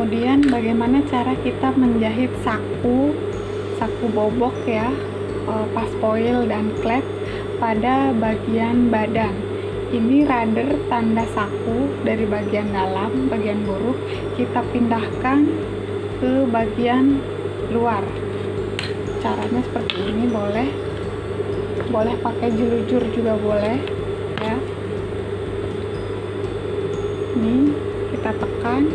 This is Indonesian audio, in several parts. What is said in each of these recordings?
Kemudian bagaimana cara kita menjahit saku bobok ya, paspoil dan klep pada bagian badan. Ini rudder tanda saku dari bagian dalam, bagian buruk kita pindahkan ke bagian luar. Caranya seperti ini, boleh pakai jelujur juga boleh ya. Ini kita tekan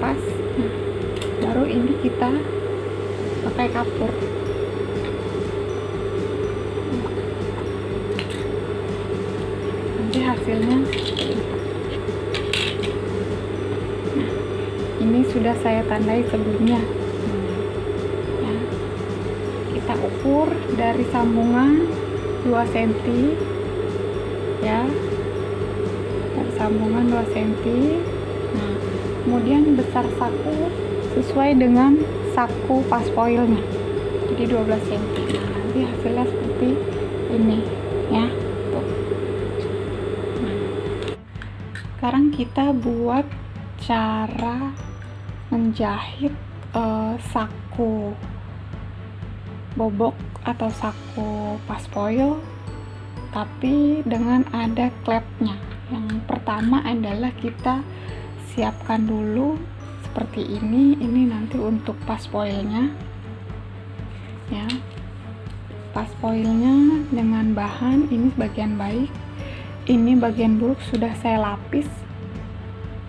pas, nah, baru ini kita pakai kapur. Nanti hasilnya seperti ini. Nah, ini sudah saya tandai sebelumnya. Ya. Kita ukur dari sambungan 2 cm ya, dari sambungan 2 cm. Nah, kemudian besar saku sesuai dengan saku paspoilnya, jadi 12 cm. Nah, nanti hasilnya seperti ini ya. Tuh. Nah, sekarang kita buat cara menjahit saku bobok atau saku paspoil tapi dengan ada klepnya. Yang pertama adalah kita siapkan dulu seperti ini nanti untuk paspoilnya ya. Paspoilnya dengan bahan ini bagian baik, ini bagian buruk sudah saya lapis.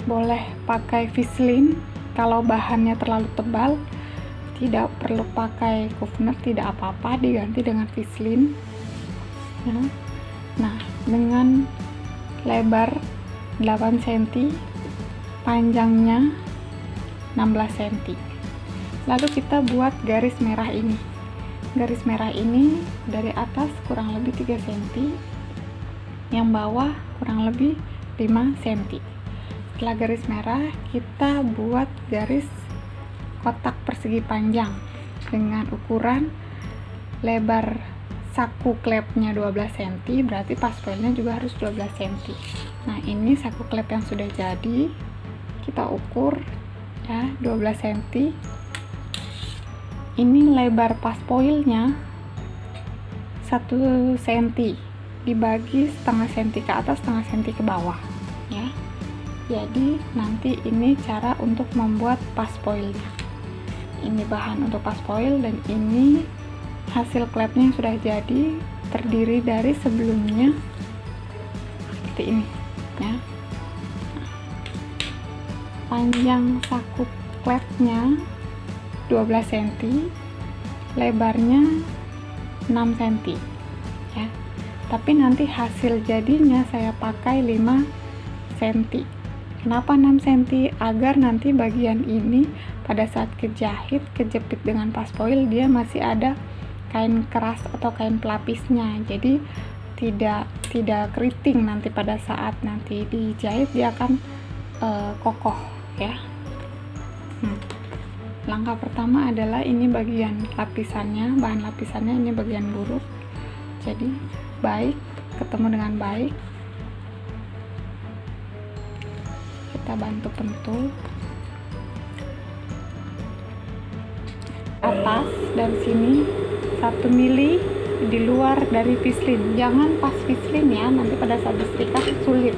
Boleh pakai Vaseline kalau bahannya terlalu tebal, tidak perlu pakai Kufner, tidak apa-apa, diganti dengan Vaseline ya. Nah, dengan lebar 8 cm, panjangnya 16 cm. Lalu kita buat garis merah ini. Garis merah ini dari atas kurang lebih 3 cm, yang bawah kurang lebih 5 cm. Setelah garis merah, kita buat garis kotak persegi panjang dengan ukuran lebar saku klepnya 12 cm, berarti paspoilnya juga harus 12 cm. Nah, ini saku klep yang sudah jadi, kita ukur ya 12 cm. Ini lebar paspoilnya 1 cm, dibagi setengah cm ke atas, setengah cm ke bawah ya. Jadi nanti ini cara untuk membuat paspoilnya. Ini bahan untuk paspoil dan ini hasil klepnya yang sudah jadi, terdiri dari sebelumnya seperti ini ya. Panjang saku klepnya 12 cm, lebarnya 6 cm ya. Tapi nanti hasil jadinya saya pakai 5 cm. Kenapa 6 cm? Agar nanti bagian ini pada saat kejahit, kejepit dengan paspoil, dia masih ada kain keras atau kain pelapisnya, jadi tidak keriting nanti pada saat nanti dijahit, dia akan kokoh ya. Langkah pertama adalah ini bagian lapisannya, bahan lapisannya, ini bagian buruk, jadi baik ketemu dengan baik, kita bantu pentul atas dan sini 1 mili di luar dari Vaseline. Jangan pas Vaseline ya, nanti pada saat disetrika sulit.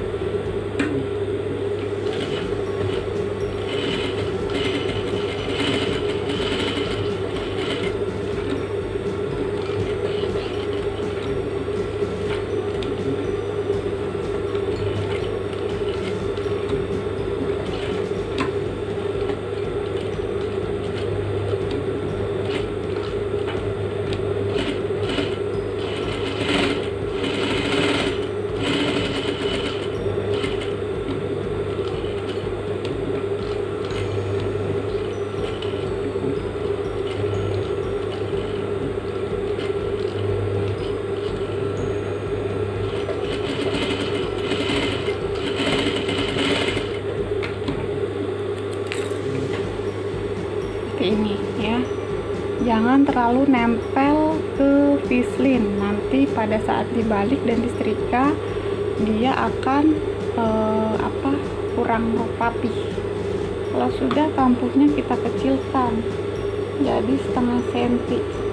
Ini ya, jangan terlalu nempel ke Vaseline, nanti pada saat dibalik dan disetrika dia akan kurang rapi. Kalau sudah, kampuhnya kita kecilkan jadi setengah senti.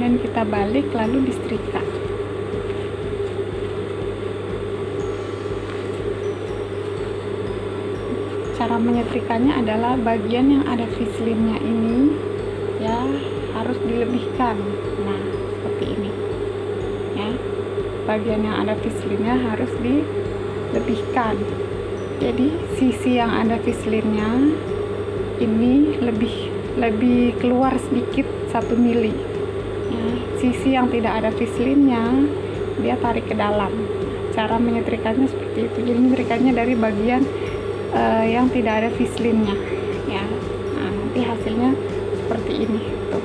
Dan kita balik lalu disetrika. Cara menyetrikanya adalah bagian yang ada vislinnya ini ya harus dilebihkan. Nah, seperti ini ya, bagian yang ada vislinnya harus dilebihkan. Jadi sisi yang ada vislinnya ini lebih keluar sedikit 1 mili. Sisi yang tidak ada vislinnya dia tarik ke dalam. Cara menyetrikanya seperti itu. Jadi menyetrikanya dari bagian yang tidak ada vislinnya ya. Nah, nanti hasilnya seperti ini tuh.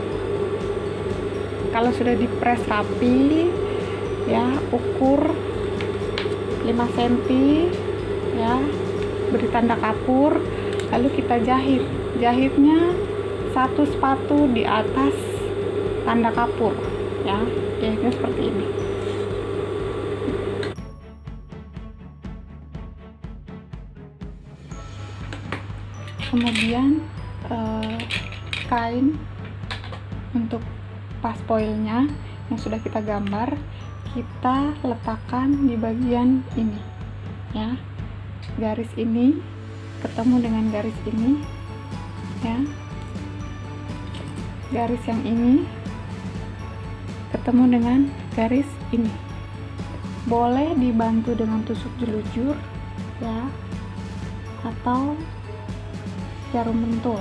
Kalau sudah dipres rapi ya, ukur 5 cm ya, beri tanda kapur, lalu kita jahitnya 1 sepatu di atas tanda kapur ya, jahitnya seperti ini. Kemudian kain untuk pas foilnya yang sudah kita gambar, kita letakkan di bagian ini ya, garis ini ketemu dengan garis ini ya, garis yang ini ketemu dengan garis ini. Boleh dibantu dengan tusuk jelujur ya, atau jarum pentul.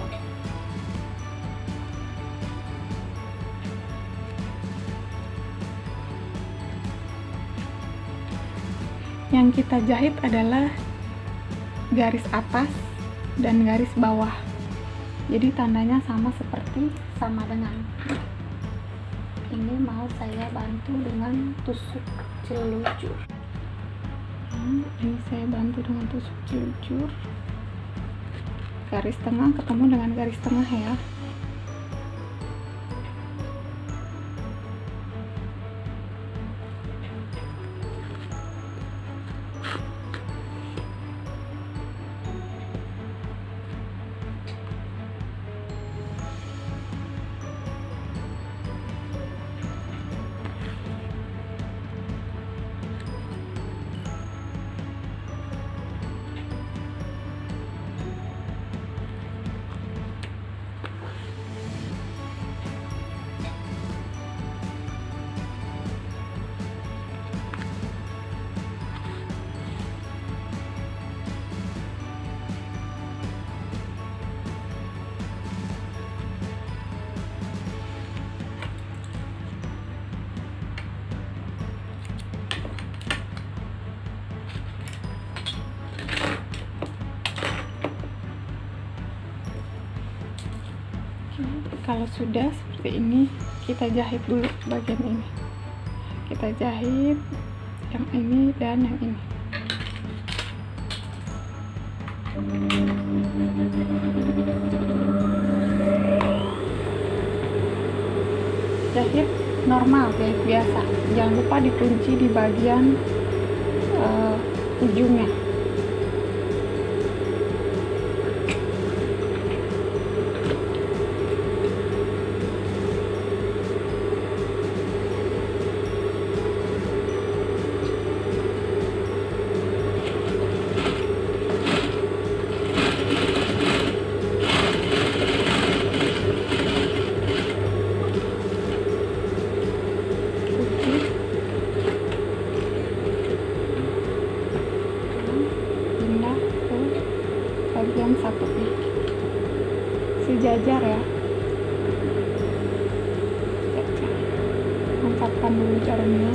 Yang kita jahit adalah garis atas dan garis bawah. Jadi tandanya sama dengan ini. Mau saya bantu dengan tusuk jelujur. Ini saya bantu dengan tusuk jelujur. Garis tengah ketemu dengan garis tengah ya. Kalau sudah seperti ini, kita jahit dulu bagian ini. Kita jahit yang ini dan yang ini. Jahit normal kayak biasa. Jangan lupa dikunci di bagian ujungnya. Bagian satunya sejajar ya, tancapkan dulu jarumnya.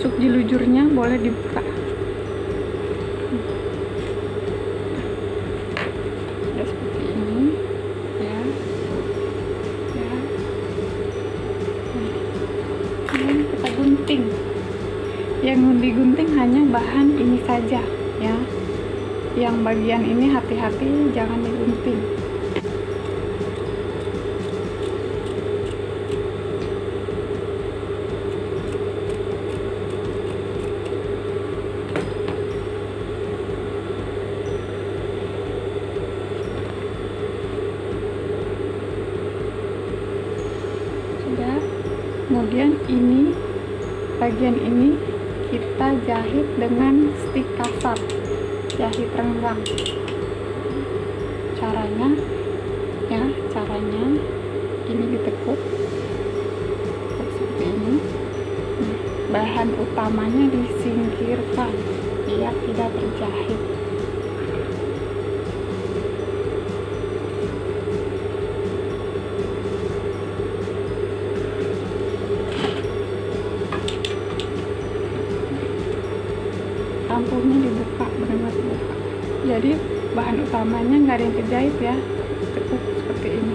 masuk jelujurnya boleh dibuka. Sudah seperti ini ya. Kemudian kita gunting. Yang digunting hanya bahan ini saja ya. Yang bagian ini hati-hati jangan digunting. Sudah. Kemudian ini bagian ini kita jahit dengan stik kasar, jahit renggang. Caranya ini ditekuk seperti ini. Bahan utamanya disingkirkan biar tidak terjahit. Kampunya dibuka, benar-benar dibuka. Jadi bahan utamanya nggak ada yang terjahit ya, tekuk seperti ini.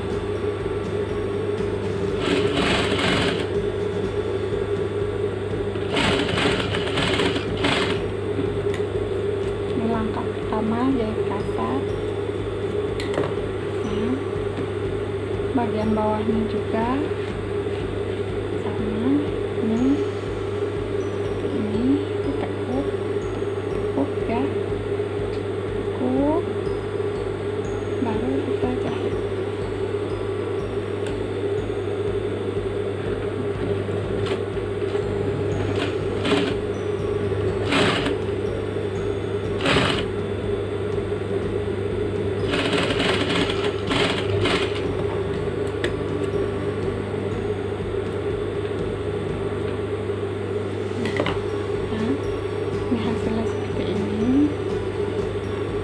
Ini langkah pertama, jahit kasar. Nah, bagian bawahnya juga sama. Ini ditekuk ya, tekuk, baru kita jahit.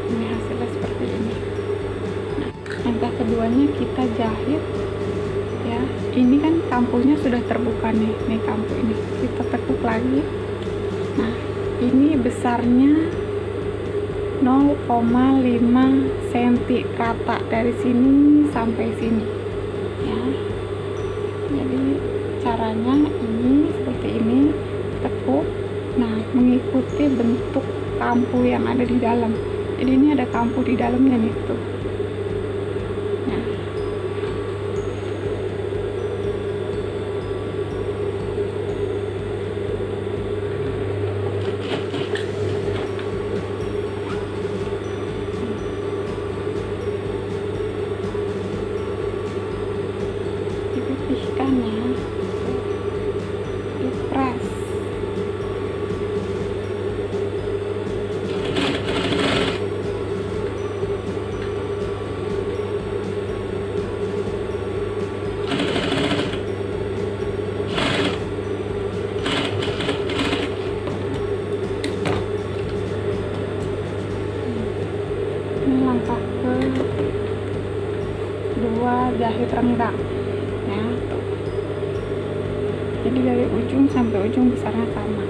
Ini hasilnya seperti ini. Nah, langkah keduanya kita jahit ya. Ini kan kampunya sudah terbuka nih kampu ini kita tekuk lagi. Nah, ini besarnya 0,5 cm rata dari sini sampai sini ya. Jadi caranya ini seperti ini, tekuk. Nah, mengikuti bentuk kampu yang ada di dalam. Jadi ini ada kampu di dalamnya nih tuh. Nah, dipipihkan ya, dipres. Langkah kedua, jahit renggang ya. Jadi dari ujung sampai ujung besarnya sama,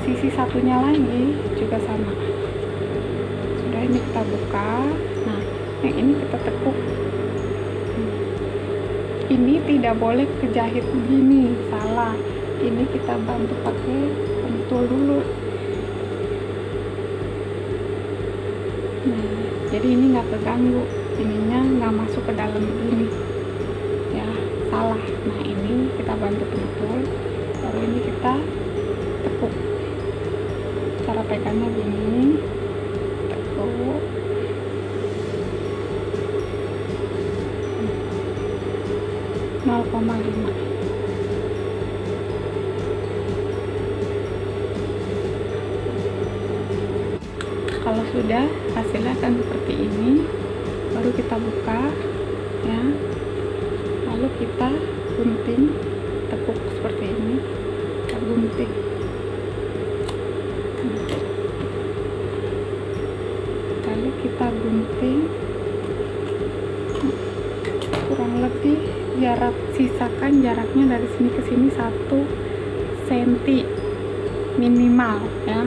sisi satunya lagi juga sama. Sudah, ini kita buka. Nah, yang ini kita tekuk. Ini tidak boleh kejahit begini, salah. Ini kita bantu pakai pentul dulu. Nah, jadi ini nggak keganggu, ininya nggak masuk ke dalam begini ya, salah. Nah, ini kita bantu pentul, baru ini kita tekuk. Cara pegangnya gini, tekuk. Nol koma lima. Kalau sudah, hasilnya akan seperti ini. Baru kita buka ya, lalu kita gunting, tekuk seperti ini, kita gunting. Lalu kita gunting kurang lebih sisakan jaraknya dari sini ke sini 1 cm minimal ya,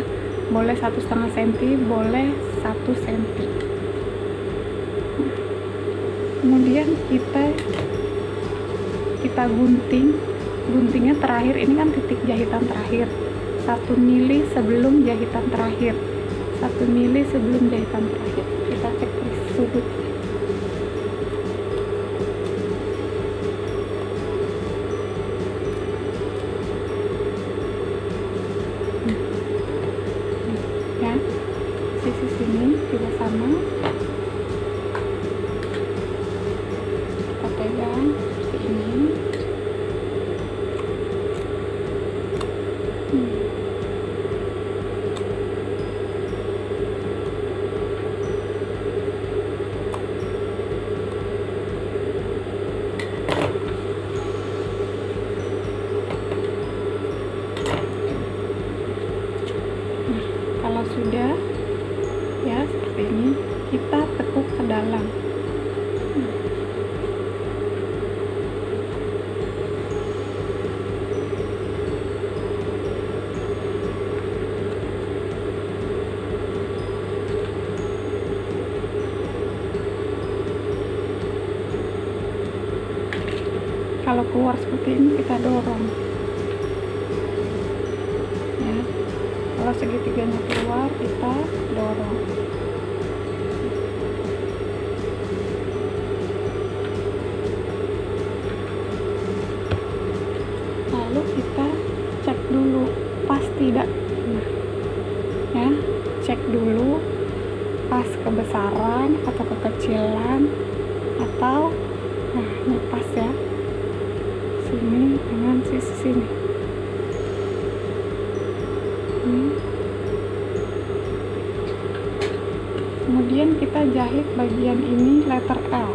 boleh 1,5 cm, boleh 1 cm. Kemudian kita guntingnya terakhir, ini kan titik jahitan terakhir, 1 mili sebelum jahitan terakhir, 1 mili sebelum jahitan terakhir. Kita cek sudut. Ya, sisi sini juga sama. Kita pegang seperti ini. Kalau sudah ya seperti ini, kita tekuk ke dalam. Kalau keluar seperti ini, kita dorong ya. Kalau segitiganya keluar, kita dorong. Lalu kita cek dulu pas tidak, ya, cek dulu pas kebesaran atau kekecilan, atau nah ini pas ya, sini dengan sisi sini. Kemudian kita jahit bagian ini letter L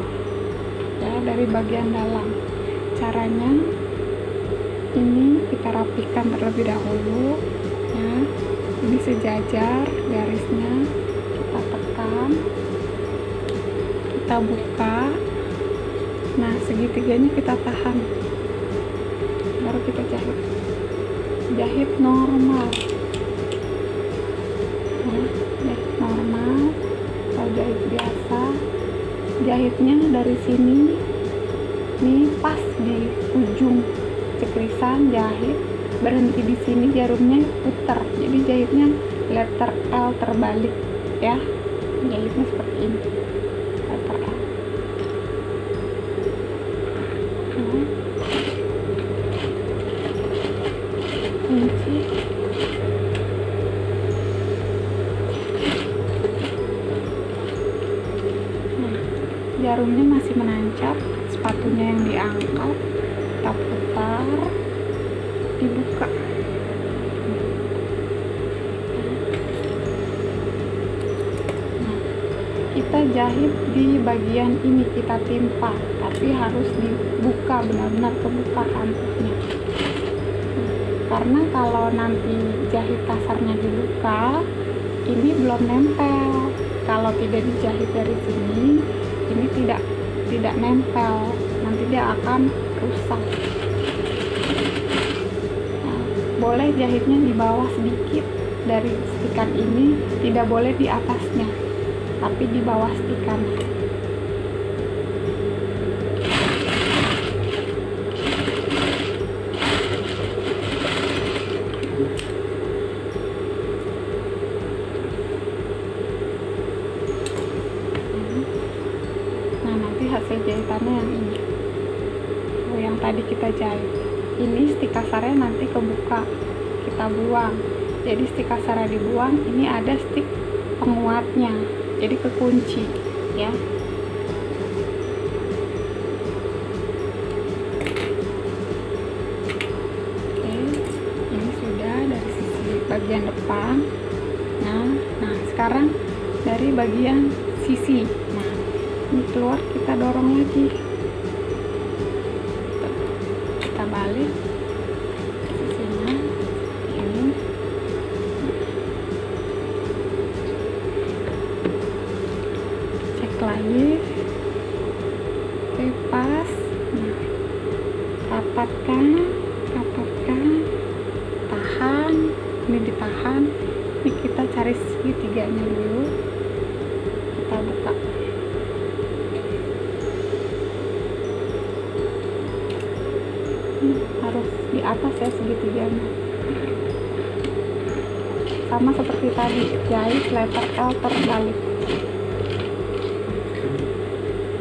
ya, dari bagian dalam. Caranya ini kita rapikan terlebih dahulu ya, ini sejajar garisnya, kita tekan, kita buka. Nah, segitiganya kita tahan, baru kita jahit normal ya, jahit normal atau jahit biasa. Jahitnya dari sini nih, pas di ujung cekrisan jahit, berhenti di sini, jarumnya putar, jadi jahitnya letter L terbalik ya, jahitnya seperti ini, letter L. Kunci. Jarumnya masih menancap, sepatunya yang diangkat, kita putar, dibuka. Nah, kita jahit di bagian ini, kita timpa, tapi harus dibuka, benar-benar kebuka kantuknya. Karena kalau nanti jahit kasarnya dibuka, ini belum nempel. Kalau tidak dijahit dari sini, ini tidak nempel, nanti dia akan rusak. Nah, boleh jahitnya di bawah sedikit dari stikan ini, tidak boleh di atasnya, tapi di bawah stikan. Hasil jahitannya yang ini, yang tadi kita jahit. Ini stik kasarnya nanti kebuka, kita buang. Jadi stik kasarnya dibuang, ini ada stik penguatnya, jadi kekunci ya. Oke, ini sudah dari sisi bagian depan. Nah sekarang dari bagian sisi. Nah, ini keluar, kita dorong lagi, kita balik sisinya ini, cek lagi, pas. Nah, rapatkan, tahan, ini cari segitiganya dulu, kita buka. Harus di atas ya segitiganya, sama seperti tadi, jahit letter L terbalik.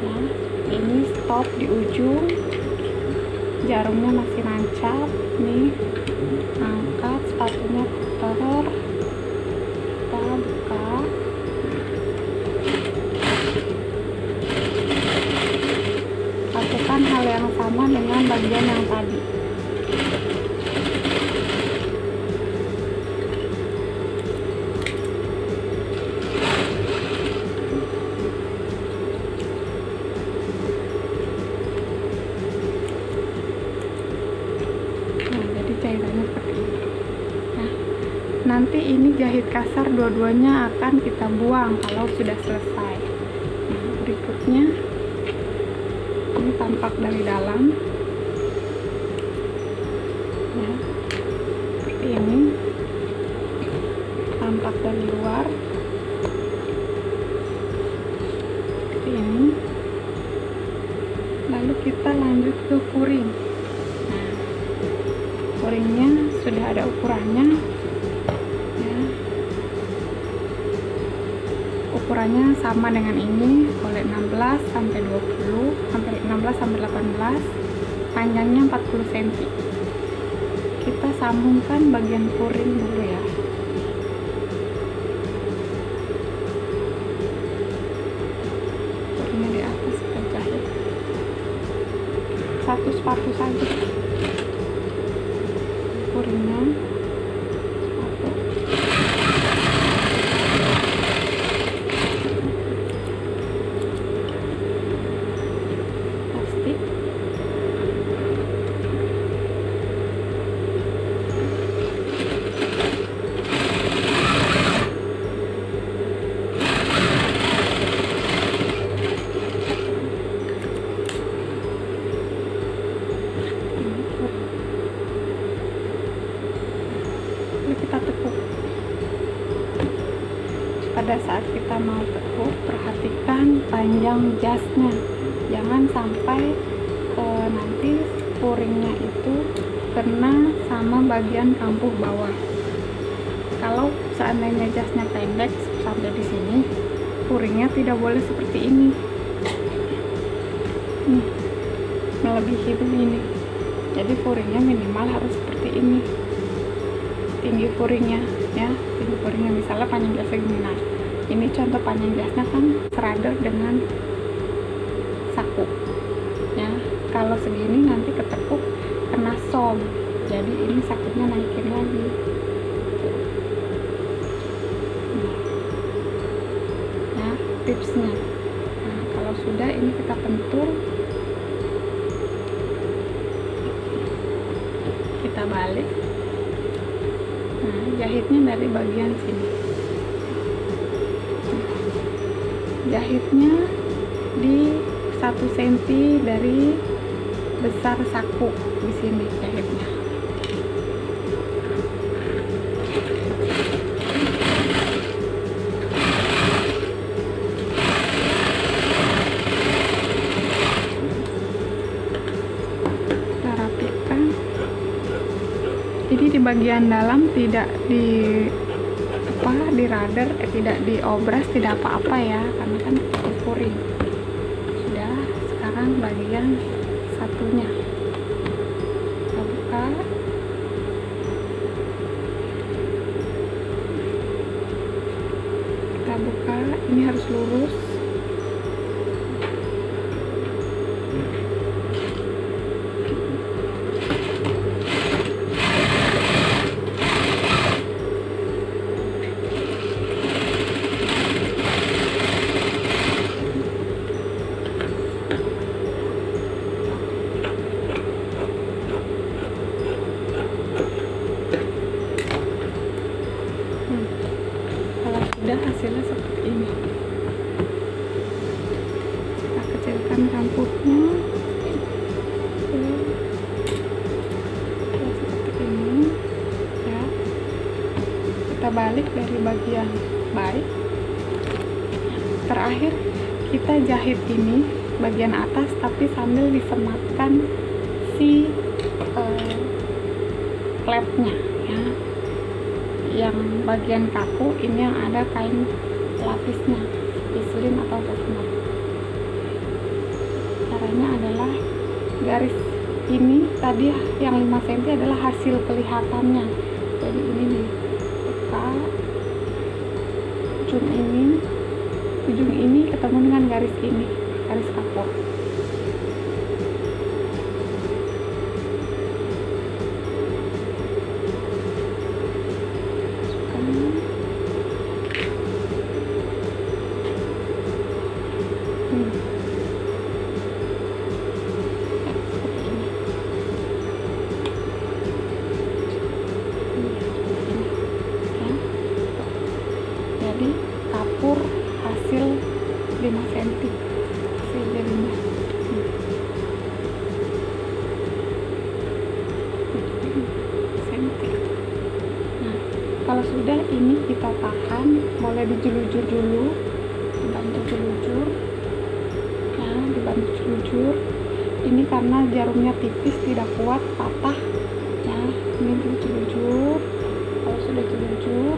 Nah, ini stop di ujung, jarumnya masih nancap nih, angkat, sepatunya putar, kita buka. Lakukan hal yang sama dengan bagian yang tadi. Cairannya seperti ini. Nah, nanti ini jahit kasar dua-duanya akan kita buang kalau sudah selesai. Nah, berikutnya ini tampak dari dalam ya, seperti ini, tampak dari luar seperti ini. Lalu kita lanjut ke furing. Furingnya sudah ada ukurannya ya. Ukurannya sama dengan ini, oleh 16 sampai 20 sampai 16 sampai 18, panjangnya 40 cm. Kita sambungkan bagian furing dulu ya. Furingnya di atas kita jahit. Satu sepatu saja furingnya, sepatu. Plastik. Kita tekuk. Pada saat kita mau tekuk, perhatikan panjang jasnya, jangan sampai nanti furingnya itu kena sama bagian kampuh bawah. Kalau seandainya jasnya pendek sampai di sini, furingnya tidak boleh seperti ini. Nih, melebihi begini. Jadi furingnya minimal harus seperti ini. Tinggi furingnya ya, tinggi furingnya misalnya panjang jasnya gini. Nah, ini contoh panjang jasnya kan serada dengan saku ya. Kalau segini nanti ketekuk kena som, jadi ini sakunya naikin lagi. Nah, ya tipsnya. Nah, kalau sudah ini kita pentul, kita balik. Nah, jahitnya dari bagian sini. Jahitnya di 1 cm dari besar saku, di sini jahitnya. Kita rapikan. Jadi di bagian dalam tidak di rudder, tidak diobras, tidak apa-apa ya, karena kan furing. Sudah, sekarang bagian satunya kita buka. Kita buka, ini harus lurus. Kalau sudah hasilnya seperti ini, kita kecilkan kampuhnya ya, seperti ini ya. Kita terbalik dari bagian baik. Terakhir kita jahit ini bagian atas tapi sambil disematkan si klepnya ya. Yang bagian kaku ini yang ada kain lapisnya, pislin atau softener. Caranya adalah garis ini tadi yang 5 cm adalah hasil kelihatannya. Jadi ini ditekan ujung ini ketemu dengan garis ini, garis kapur. Jadi kapur hasil 5 cm hasil jadinya. Nah, kalau sudah ini kita tahan, boleh dijulujur dulu, dibantu jelujur ya, dibantu jelujur. Ini karena jarumnya tipis tidak kuat patah ya, ini dijulujur. Kalau sudah jelujur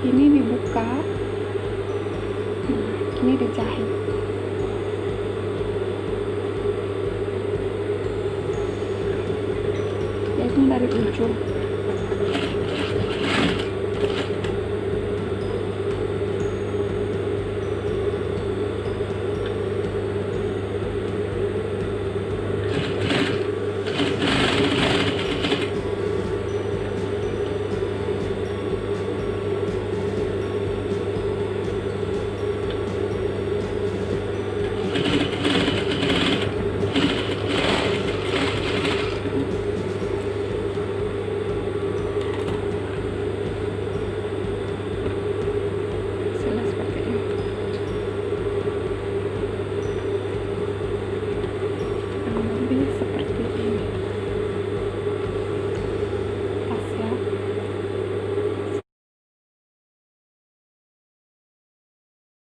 ini dibuka, nah ini dijahit. Jahitnya dari ujung.